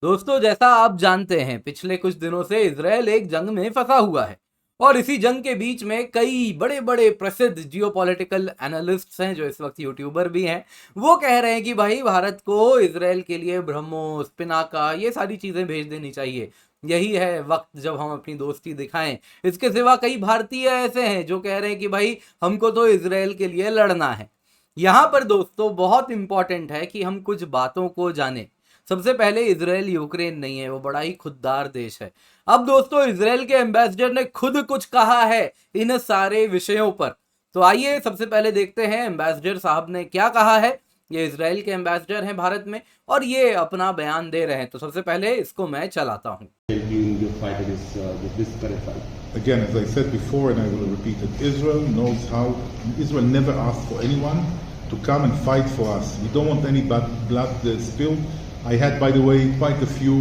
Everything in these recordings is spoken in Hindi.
दोस्तों, जैसा आप जानते हैं, पिछले कुछ दिनों से इजराइल एक जंग में फंसा हुआ है और इसी जंग के बीच में कई बड़े बड़े प्रसिद्ध जियोपॉलिटिकल एनालिस्ट्स हैं जो इस वक्त यूट्यूबर भी हैं। वो कह रहे हैं कि भाई भारत को इजराइल के लिए ब्रह्मोस, पिनाका, ये सारी चीजें भेज देनी चाहिए। यही है वक्त जब हम अपनी दोस्ती दिखाएं। इसके सिवा कई भारतीय ऐसे हैं जो कह रहे हैं कि भाई हमको तो इजराइल के लिए लड़ना है। यहाँ पर दोस्तों बहुत इंपॉर्टेंट है कि हम कुछ बातों को जानें। सबसे पहले, इजराइल यूक्रेन नहीं है, वो बड़ा ही खुददार देश है। अब दोस्तों, इजराइल के एम्बेसडर ने खुद कुछ कहा है इन सारे विषयों पर। तो आइए सबसे पहले देखते हैं एम्बेसडर साहब ने क्या कहा है। ये इजराइल के एम्बेसडर हैं भारत में और ये अपना बयान दे रहे हैं। तो सबसे पहले इसको मैं चलाता हूं। Again, as I said before, and I will repeat it, Israel knows how. Israel never asked for anyone to come and fight for us. We don't want any blood spilled. I had, by the way, quite a few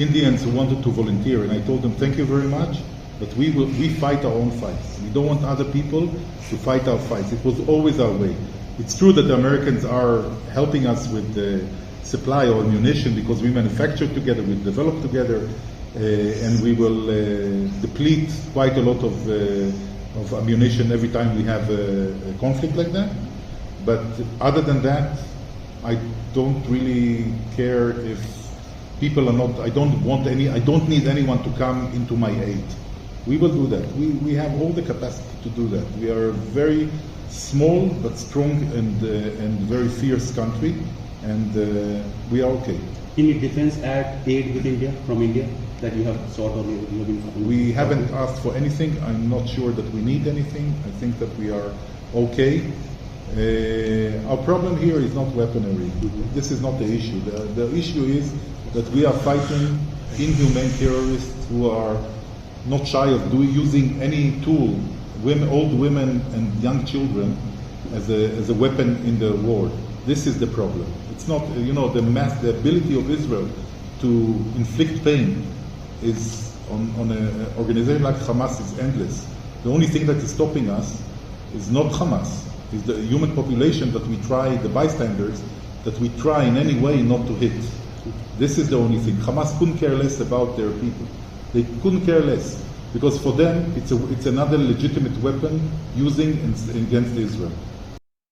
Indians who wanted to volunteer, and I told them, thank you very much, but we fight our own fights. We don't want other people to fight our fights. It was always our way. It's true that the Americans are helping us with the supply or ammunition because we manufacture together, we develop together, and we will deplete quite a lot of ammunition every time we have a conflict like that. But other than that, I don't really care if people are not. I don't need anyone to come into my aid. We will do that. We have all the capacity to do that. We are a very small but strong and very fierce country, and we are okay. Any defense aid with India from India that you have sought or you have been? We haven't asked for anything. I'm not sure that we need anything. I think that we are okay. Our problem here is not weaponry. This is not the issue. The issue is that we are fighting inhumane terrorists who are not shy of using any tool, old women and young children, as a weapon in the war. This is the problem. It's not, the ability of Israel to inflict pain is on an organization like Hamas is endless. The only thing that is stopping us is not Hamas. Is the human population that we try, the bystanders, that we try in any way not to hit. This is the only thing. Hamas couldn't care less about their people. They couldn't care less because for them it's another legitimate weapon using against Israel.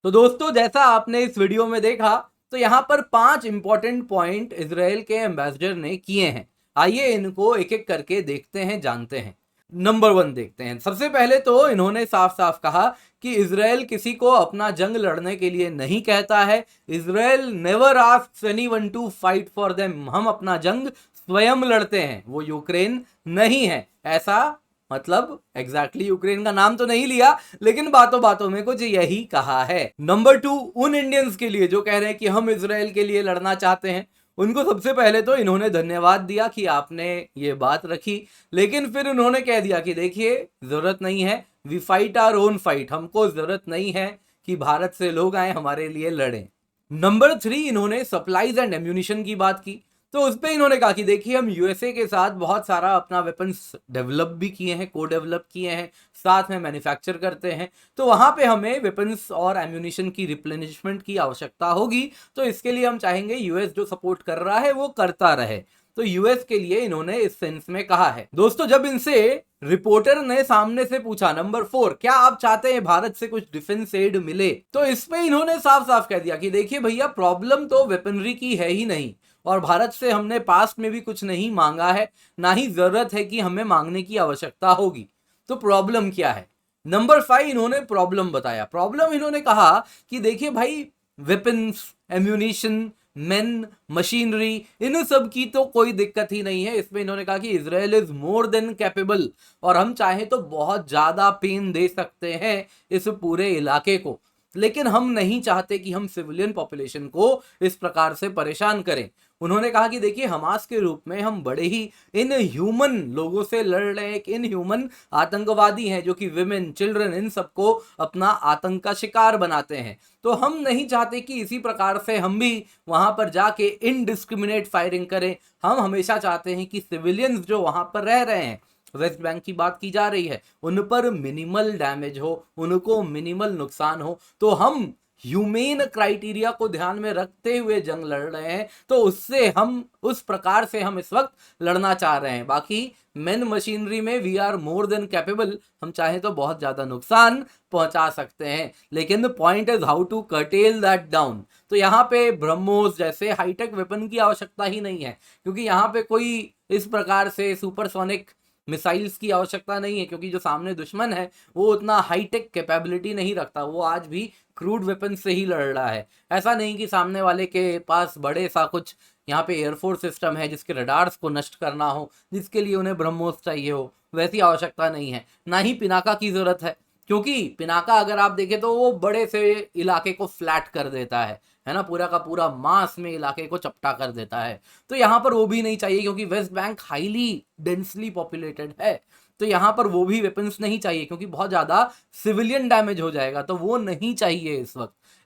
तो दोस्तों, जैसा आपने इस वीडियो में देखा, तो यहाँ पर 5 इंपॉर्टेंट पॉइंट इजराइल के एम्बेसडर ने किए हैं। आइए इनको एक एक करके देखते हैं, जानते हैं। नंबर 1 देखते हैं। सबसे पहले तो इन्होंने साफ साफ कहा कि इजराइल किसी को अपना जंग लड़ने के लिए नहीं कहता है। Israel never asks anyone to fight for them. हम अपना जंग स्वयं लड़ते हैं, वो यूक्रेन नहीं है। ऐसा मतलब एग्जैक्टली यूक्रेन का नाम तो नहीं लिया, लेकिन बातों बातों में कुछ यही कहा है। नंबर 2, उन इंडियंस के लिए जो कह रहे हैं कि हम इजराइल के लिए लड़ना चाहते हैं, उनको सबसे पहले तो इन्होंने धन्यवाद दिया कि आपने ये बात रखी, लेकिन फिर उन्होंने कह दिया कि देखिए, जरूरत नहीं है, we fight our own fight. हमको जरूरत नहीं है कि भारत से लोग आए हमारे लिए लड़ें। नंबर 3, इन्होंने सप्लाईज एंड एम्यूनिशन की बात की। तो उस पर इन्होंने कहा कि देखिए, हम यूएसए के साथ बहुत सारा अपना वेपन्स डेवलप भी किए हैं, को डेवलप किए हैं, साथ में मैन्युफैक्चर करते हैं। तो वहां पे हमें वेपन्स और एम्यूनिशन की रिप्लेनिशमेंट की आवश्यकता होगी। तो इसके लिए हम चाहेंगे यूएस जो सपोर्ट कर रहा है वो करता रहे। तो यूएस के लिए इन्होंने इस सेंस में कहा है। दोस्तों, जब इनसे रिपोर्टर ने सामने से पूछा नंबर 4, क्या आप चाहते हैं भारत से कुछ डिफेंस एड मिले, तो इस पे इन्होंने साफ साफ कह दिया कि देखिए भैया, प्रॉब्लम तो वेपनरी की है ही नहीं, और भारत से हमने पास्ट में भी कुछ नहीं मांगा है, ना ही जरूरत है कि हमें मांगने की आवश्यकता होगी। तो प्रॉब्लम क्या है? नंबर 5, इन्होंने प्रॉब्लम बताया। प्रॉब्लम इन्होंने कहा कि देखिए भाई, वेपन्स, एम्यूनिशन, मेन, मशीनरी, इन सब की तो कोई दिक्कत ही नहीं है। इसमें इन्होंने कहा कि Israel is more than capable, और हम चाहे तो बहुत ज्यादा पेन दे सकते हैं इस पूरे इलाके को, लेकिन हम नहीं चाहते कि हम सिविलियन पॉपुलेशन को इस प्रकार से परेशान करें। उन्होंने कहा कि देखिए, हमास के रूप में हम बड़े ही इन ह्यूमन लोगों से लड़ रहे हैं। इन ह्यूमन आतंकवादी हैं जो कि विमेन, चिल्ड्रन, इन सबको अपना आतंक का शिकार बनाते हैं। तो हम नहीं चाहते कि इसी प्रकार से हम भी वहां पर जाके इनडिस्क्रिमिनेट फायरिंग करें। हम हमेशा चाहते हैं कि सिविलियंस जो वहां पर रह रहे हैं, वेस्ट बैंक की बात की जा रही है, उन पर मिनिमल डैमेज हो, उनको मिनिमल नुकसान हो। तो हम ह्यूमेन क्राइटेरिया को ध्यान में रखते हुए जंग लड़ रहे हैं, तो उससे हम उस प्रकार से हम इस वक्त लड़ना चाह रहे हैं। बाकी मेन मशीनरी में we are more than capable, हम चाहें तो बहुत ज्यादा नुकसान पहुंचा सकते हैं, लेकिन the point is how to curtail that down. तो यहाँ पे ब्रह्मोस जैसे हाईटेक वेपन की आवश्यकता ही नहीं है, क्योंकि यहाँ पे कोई इस प्रकार से सुपरसोनिक मिसाइल्स की आवश्यकता नहीं है, क्योंकि जो सामने दुश्मन है वो उतना हाईटेक कैपेबिलिटी नहीं रखता, वो आज भी क्रूड वेपन से ही लड़ रहा है। ऐसा नहीं कि सामने वाले के पास बड़े सा कुछ यहाँ पे एयरफोर्स सिस्टम है जिसके रडार्स को नष्ट करना हो, जिसके लिए उन्हें ब्रह्मोस चाहिए हो, वैसी आवश्यकता नहीं है। ना ही पिनाका की जरूरत है, क्योंकि पिनाका अगर आप देखें तो वो बड़े से इलाके को फ्लैट कर देता है ना, पूरा का पूरा मास में इलाके को चपटा कर देता है। तो यहाँ पर वो भी नहीं चाहिए, क्योंकि West Bank highly densely populated है, तो यहाँ पर वो भी वेपन्स नहीं चाहिए, क्योंकि बहुत ज्यादा सिविलियन डैमेज हो जाएगा, तो वो नहीं चाहिए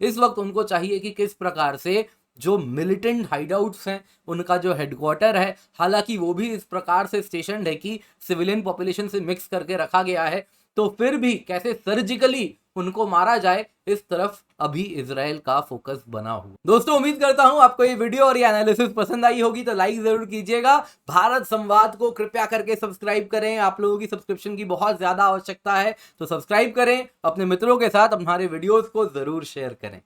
इस वक्त उनको चाहिए कि किस प्रकार से जो मिलिटेंट हाइडआउट्स हैं उनका जो हेडक्वार्टर है, हालांकि वो भी इस प्रकार से स्टेशनड है कि सिविलियन पॉपुलेशन से मिक्स करके रखा गया है, तो फिर भी कैसे सर्जिकली उनको मारा जाए, इस तरफ अभी इजराइल का फोकस बना हुआ। दोस्तों, उम्मीद करता हूं आपको ये वीडियो और ये एनालिसिस पसंद आई होगी, तो लाइक जरूर कीजिएगा। भारत संवाद को कृपया करके सब्सक्राइब करें, आप लोगों की सब्सक्रिप्शन की बहुत ज्यादा आवश्यकता है, तो सब्सक्राइब करें, अपने मित्रों के साथ हमारे वीडियोस को जरूर शेयर करें।